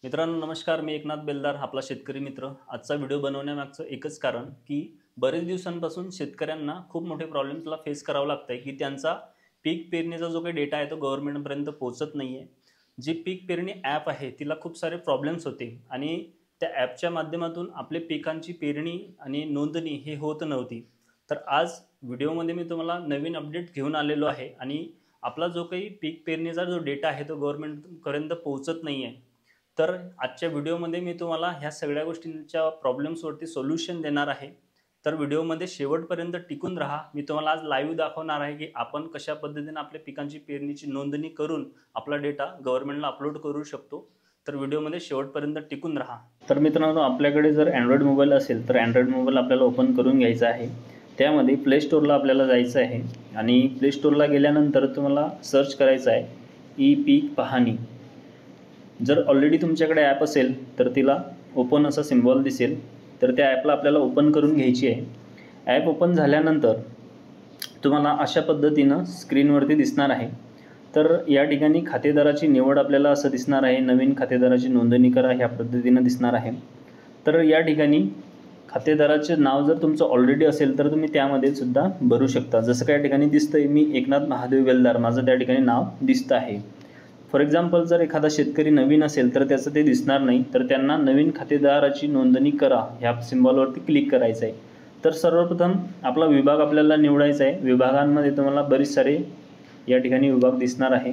मित्रांनो नमस्कार, मी एकनाथ बेलदार, आपला शेतकरी मित्र. आजचा व्हिडिओ बनवण्यामागचं एकच कारण की बरेच दिवसांपासून शेतकऱ्यांना खूप मोठे प्रॉब्लेम्सला फेस करावं लागतंय की त्यांचा पीक पेरणीचा जो काही डेटा आहे तो गव्हर्नमेंटपर्यंत पोहोचत नाही आहे. जी पीक पेरणी ॲप आहे तिला खूप सारे प्रॉब्लेम्स होते आणि त्या ॲपच्या माध्यमातून आपले पिकांची पेरणी आणि नोंदणी हे होत नव्हती. तर आज व्हिडिओमध्ये मी तुम्हाला नवीन अपडेट घेऊन आलेलो आहे आणि आपला जो काही पीक पेरणीचा जो डेटा आहे तो गव्हर्नमेंटपर्यंत पोहोचत नाही आहे. तर आजच्या व्हिडिओमध्ये मी तुम्हाला ह्या सगळ्या गोष्टींच्या प्रॉब्लेम्सवरती सोल्युशन देणार आहे. तर व्हिडिओमध्ये शेवटपर्यंत टिकून राहा. मी तुम्हाला आज लाईव्ह दाखवणार आहे की आपण कशा पद्धतीने आपल्या पिकांची पेरणीची नोंदणी करून आपला डेटा गव्हर्नमेंटला अपलोड करू शकतो. तर व्हिडिओमध्ये शेवटपर्यंत टिकून राहा. तर मित्रांनो, आपल्याकडे जर अँड्रॉइड मोबाईल असेल तर अँड्रॉइड मोबाईल आपल्याला ओपन करून घ्यायचा आहे. त्यामध्ये प्ले स्टोअरला आपल्याला जायचं आहे आणि प्ले स्टोअरला गेल्यानंतर तुम्हाला सर्च करायचं आहे ई पीक पाहणी. जर ऑलरेडी तुमच्याकडे ॲप असेल तर तिला ओपन असा सिम्बॉल दिसेल, तर त्या ॲपला आपल्याला ओपन करून घ्यायची आहे. ॲप ओपन झाल्यानंतर तुम्हाला अशा पद्धतीनं स्क्रीनवरती दिसणार आहे. तर या ठिकाणी खातेदाराची निवड आपल्याला असं दिसणार आहे. नवीन खातेदाराची नोंदणी करा ह्या पद्धतीनं दिसणार आहे. तर या ठिकाणी खातेदाराचे नाव जर तुमचं ऑलरेडी असेल तर तुम्ही त्यामध्ये सुद्धा भरू शकता. जसं काय ठिकाणी दिसतंय मी एकनाथ महादेव बेलदार, माझं त्या ठिकाणी नाव दिसतं आहे. फॉर एक्झाम्पल जर एखादा शेतकरी नवीन असेल तर त्याचं ते दिसणार नाही, तर त्यांना नवीन खातेदाराची नोंदणी करा ह्या सिम्बॉलवरती क्लिक करायचं आहे. तर सर्वप्रथम आपला विभाग आपल्याला निवडायचा आहे. विभागांमध्ये तुम्हाला बरेच सारे या ठिकाणी विभाग दिसणार आहे.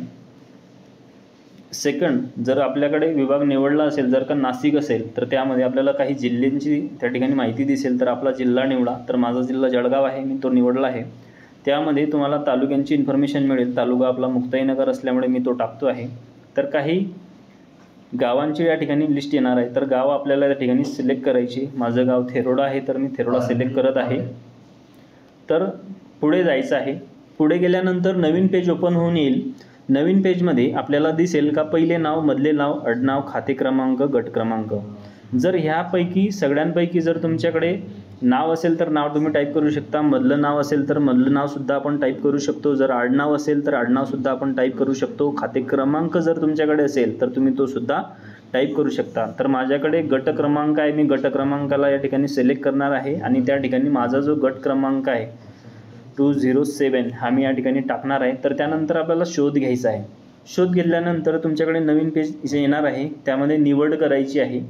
सेकंड, जर आपल्याकडे विभाग निवडला असेल, जर का नाशिक असेल तर त्यामध्ये आपल्याला काही जिल्ह्यांची त्या ठिकाणी माहिती दिसेल, तर आपला जिल्हा निवडा. तर माझा जिल्हा जळगाव आहे, मी तो निवडला आहे. त्यामध्ये तुम्हाला तालुक्यांची इन्फॉर्मेशन मिळेल. तालुका आपला मुक्ताईनगर असल्यामुळे मी तो टाकतो आहे. तर काही गावांची या ठिकाणी लिस्ट येणार आहे, तर गाव आपल्याला त्या ठिकाणी सिलेक्ट करायची. माझं गाव थेरोडा आहे, तर मी थेरोडा सिलेक्ट करत आहे. तर पुढे जायचं आहे. पुढे गेल्यानंतर नवीन पेज ओपन होऊन येईल. नवीन पेजमध्ये आपल्याला दिसेल का पहिले नाव, मधले नाव, आडनाव, खाते क्रमांक, गट क्रमांक. जर ह्यापैकी सगळ्यांपैकी जर तुमच्याकडे नाव असेल तर नाव तुम्ही टाईप करू शकता. मधलं नाव असेल तर मधलं नावसुद्धा आपण टाईप करू शकतो. जर आडनाव असेल तर आडनावसुद्धा आपण टाईप करू शकतो. खाते क्रमांक जर तुमच्याकडे असेल तर तुम्ही तो सुद्धा टाईप करू शकता. तर माझ्याकडे गट क्रमांक आहे, मी गट क्रमांकाला या ठिकाणी सिलेक्ट करणार आहे आणि त्या ठिकाणी माझा जो गट क्रमांक आहे 207 हा मी या ठिकाणी टाकणार आहे. तर त्यानंतर आपल्याला शोध घ्यायचा आहे. शोध घेतल्यानंतर तुमच्याकडे नवीन पेज येणार आहे, त्यामध्ये निवड करायची आहे.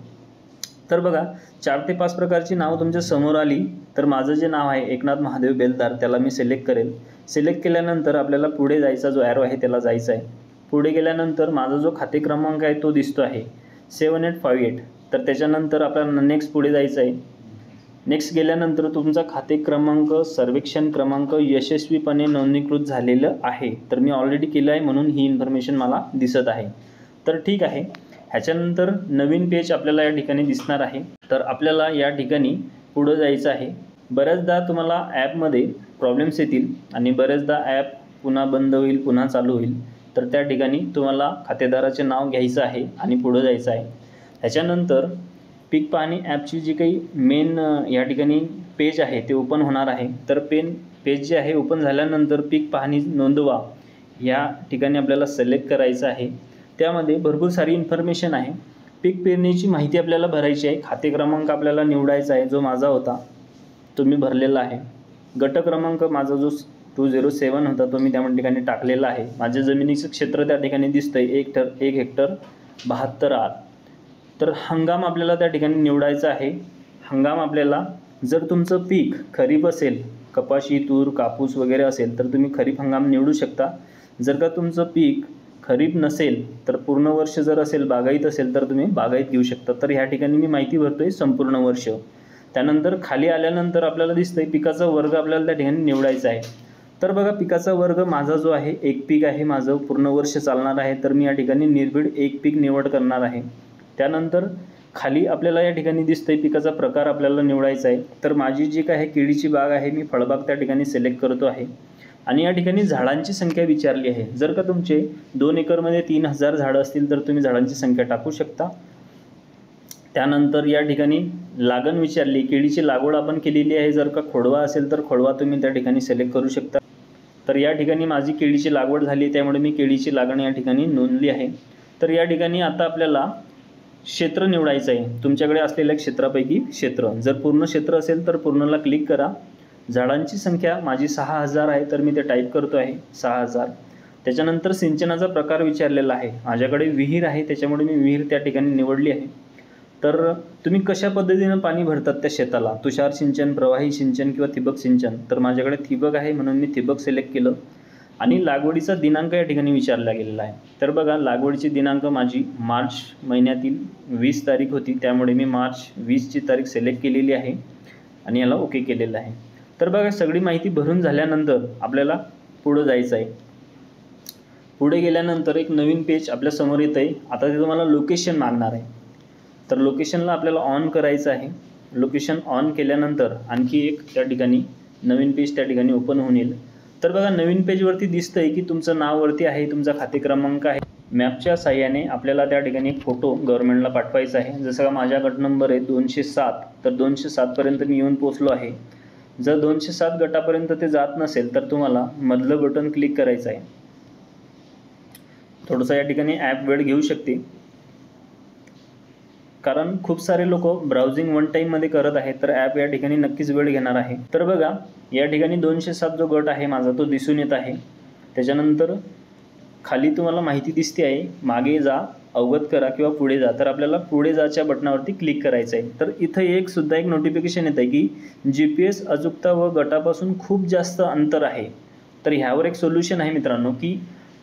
तर बघा 4 ते 5 प्रकारची नावं तुमच्या समोर आली. तर माझं जे नाव आहे एकनाथ महादेव बेलदार त्याला मी सिलेक्ट करेल. सिलेक्ट केल्यानंतर आपल्याला पुढे जायचा जो ॲरो आहे त्याला जायचं आहे. पुढे गेल्यानंतर माझा जो खाते क्रमांक आहे तो दिसतो आहे 7858. तर त्याच्यानंतर आपल्याला नेक्स्ट पुढे जायचं आहे. नेक्स्ट गेल्यानंतर तुमचा खाते क्रमांक सर्वेक्षण क्रमांक यशस्वीपणे नोंदणीकृत झालेलं आहे. तर मी ऑलरेडी केलं आहे म्हणून ही इन्फॉर्मेशन मला दिसत आहे. तर ठीक आहे. ह्याच्यानंतर नवीन पेज आपल्याला या ठिकाणी दिसणार आहे. तर आपल्याला या ठिकाणी पुढं जायचं आहे. बऱ्याचदा तुम्हाला ॲपमध्ये प्रॉब्लेम्स येतील आणि बऱ्याचदा ॲप पुन्हा बंद होईल, पुन्हा चालू होईल. तर त्या ठिकाणी तुम्हाला खातेदाराचे नाव घ्यायचं आहे आणि पुढं जायचं आहे. ह्याच्यानंतर पीक पाहणी ॲपची जी काही मेन या ठिकाणी पेज आहे ते ओपन होणार आहे. तर पेज जे आहे ओपन झाल्यानंतर पीक पाहणी नोंदवा या ठिकाणी आपल्याला सिलेक्ट करायचं आहे. त्यामध्ये भरपूर सारी इन्फॉर्मेशन आहे. पीक पेरणीची माहिती आपल्याला भरायची आहे. खाते क्रमांक आपल्याला निवडायचा आहे, जो माझा होता तो मी भरलेला आहे. गट क्रमांक माझा जो 207 होता तो मी त्या ठिकाणी टाकलेला आहे. माझ्या जमिनीचं क्षेत्र त्या ठिकाणी दिसतं आहे 1 हेक्टर 72 आर. तर हंगाम आपल्याला त्या ठिकाणी निवडायचा आहे. हंगाम आपल्याला जर तुमचं पीक खरीप असेल, कपाशी, तूर, कापूस वगैरे असेल तर तुम्ही खरीप हंगाम निवडू शकता. जर का तुमचं पीक खरीप नसेल तर पूर्ण वर्ष जर असेल, बागायत असेल तर तुम्ही बागायत घेऊ शकता. तर ह्या ठिकाणी मी माहिती भरतोय संपूर्ण वर्ष. त्यानंतर खाली आल्यानंतर आपल्याला दिसतंय पिकाचा वर्ग आपल्याला त्या ठिकाणी निवडायचा आहे. तर बघा पिकाचा वर्ग माझा जो आहे एक पीक आहे, माझं पूर्ण वर्ष चालणार आहे. तर मी या ठिकाणी निर्भीड एक पीक निवड करणार आहे. त्यानंतर खाली आपल्याला या ठिकाणी दिसतंय पिकाचा प्रकार आपल्याला निवडायचा आहे. तर माझी जी काय केळीची बाग आहे मी फळबाग त्या ठिकाणी सिलेक्ट करतो आहे. आणि या ठिकाणी झाडांची संख्या विचारली आहे. जर का तुमचे 2 एकरमध्ये 3000 झाडं असतील तर तुम्ही झाडांची संख्या टाकू शकता. त्यानंतर या ठिकाणी लागण विचारली, केळीची लागवड आपण केलेली आहे. जर का खोडवा असेल तर खोडवा तुम्ही त्या ठिकाणी सिलेक्ट करू शकता. तर या ठिकाणी माझी केळीची लागवड झाली त्यामुळे मी केळीची लागण या ठिकाणी नोंदली आहे. तर या ठिकाणी आता आपल्याला क्षेत्र निवडायचं आहे, तुमच्याकडे असलेल्या क्षेत्रापैकी क्षेत्र. जर पूर्ण क्षेत्र असेल तर पूर्णला क्लिक करा. झाडांची संख्या माझी 6000 आहे, तर मी ते टाईप करतो आहे 6000. त्याच्यानंतर सिंचनाचा प्रकार विचारलेला आहे. माझ्याकडे विहीर आहे, त्याच्यामुळे मी विहीर त्या ठिकाणी निवडली आहे. तर तुम्ही कशा पद्धतीनं पाणी भरतात त्या शेताला, तुषार सिंचन, प्रवाही सिंचन किंवा ठिबक सिंचन. तर माझ्याकडे ठिबक आहे म्हणून मी ठिबक सिलेक्ट केलं. आणि लागवडीचा दिनांक या ठिकाणी विचारला गेलेला आहे. तर बघा, लागवडीची दिनांक माझी मार्च महिन्यातील 20 तारीख होती, त्यामुळे मी मार्च 20ची तारीख सिलेक्ट केलेली आहे आणि याला ओके केलेलं आहे. तर बघा, सगळी माहिती भरून झाल्यानंतर आपल्याला पुढं जायचं आहे. पुढे गेल्यानंतर एक नवीन पेज आपल्यासमोर येतं आहे. आता ते तुम्हाला लोकेशन मागणार आहे, तर लोकेशनला आपल्याला ऑन करायचं आहे. लोकेशन ऑन केल्यानंतर आणखी एक त्या ठिकाणी नवीन पेज त्या ठिकाणी ओपन होऊन येईल. तर बघा, नवीन पेजवरती दिसतं आहे की तुमचं नाववरती आहे, तुमचा खाते क्रमांक आहे. मॅपच्या साह्याने आपल्याला त्या ठिकाणी एक फोटो गव्हर्नमेंटला पाठवायचा आहे. जसं का माझा गट नंबर आहे 207, तर 207पर्यंत मी येऊन पोचलो आहे. जर 207 गटापर्यंत ते जात नसेल तर तुम्हाला मधलं बटन क्लिक करायचं आहे. थोडंसं या ठिकाणी ॲप वेळ घेऊ शकते, कारण खूप सारे लोक ब्राउझिंग वन टाईममध्ये करत आहेत, तर ॲप या ठिकाणी नक्कीच वेळ घेणार आहे. तर बघा, या ठिकाणी 207 जो गट आहे माझा तो दिसून येत आहे. त्याच्यानंतर खाली तुम्हाला माहिती दिसते आहे, मागे जा, अवगत करा किंवा पुढे जा. तर आपल्याला पुढे जाच्या बटनावरती क्लिक करायचं आहे. तर इथं सुद्धा एक नोटिफिकेशन येतं आहे की GPS अचूकता व गटापासून खूप जास्त अंतर आहे. तर ह्यावर एक सोल्युशन आहे मित्रांनो, की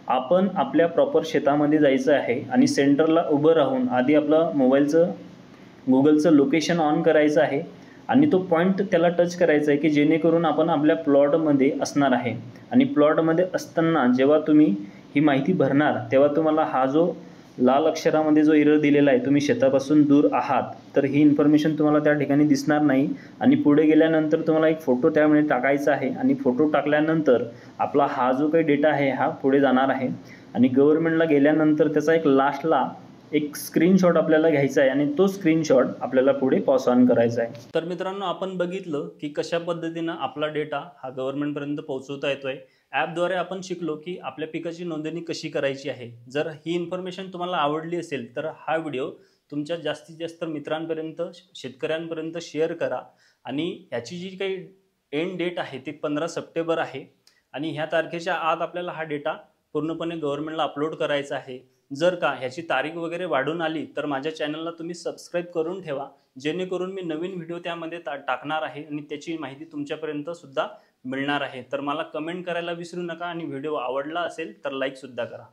आपण आपल्या प्रॉपर शेतामध्ये जायचं आहे आणि सेंटरला उभं राहून आधी आपलं मोबाईलचं गुगलचं लोकेशन ऑन करायचं आहे आणि तो पॉईंट त्याला टच करायचा आहे, की जेणेकरून आपण आपल्या प्लॉटमध्ये असणार आहे. आणि प्लॉटमध्ये असताना जेव्हा तुम्ही ही माहिती भरणार तेव्हा तुम्हाला हा जो लाल अक्षरामध्ये जो एरर दिलेला आहे, तुम्ही शेतापासून दूर आहात, तर ही इन्फॉर्मेशन तुम्हाला त्या ठिकाणी दिसणार नाही. आणि पुढे गेल्यानंतर तुम्हाला एक फोटो त्यामध्ये टाकायचा आहे आणि फोटो टाकल्यानंतर आपला हा जो काही डेटा आहे हा पुढे जाणार आहे. आणि गव्हर्नमेंटला गेल्यानंतर त्याचा एक लास्टला एक स्क्रीनशॉट आपल्याला घ्यायचा आहे आणि तो स्क्रीनशॉट आपल्याला पुढे पास ऑन करायचा आहे. तर मित्रांनो, आपण बघितलं की कशा पद्धतीनं आपला डेटा हा गव्हर्नमेंटपर्यंत पोहोचवता येतोय. ॲपद्वारे आपण शिकलो की आपल्या पिकाची नोंदणी कशी करायची आहे. जर ही इन्फॉर्मेशन तुम्हाला आवडली असेल तर हा व्हिडिओ तुमच्या जास्तीत जास्त मित्रांपर्यंत, शेतकऱ्यांपर्यंत शेअर करा. आणि ह्याची जी काही एंड डेट आहे ती 15 सप्टेंबर आहे आणि ह्या तारखेच्या आत आपल्याला हा डेटा पूर्णपणे गव्हर्नमेंटला अपलोड करायचा आहे. जर का ह्याची तारीख वगैरे वाढून आली तर माझ्या चॅनलला तुम्ही सबस्क्राईब करून ठेवा, जेणेकरून मी नवीन व्हिडिओ त्यामध्ये टाकणार आहे आणि त्याची माहिती तुमच्यापर्यंत सुद्धा मिळणार आहे. तर मला कमेंट करायला विसरू नका आणि व्हिडिओ आवडला असेल तर लाईक सुद्धा करा.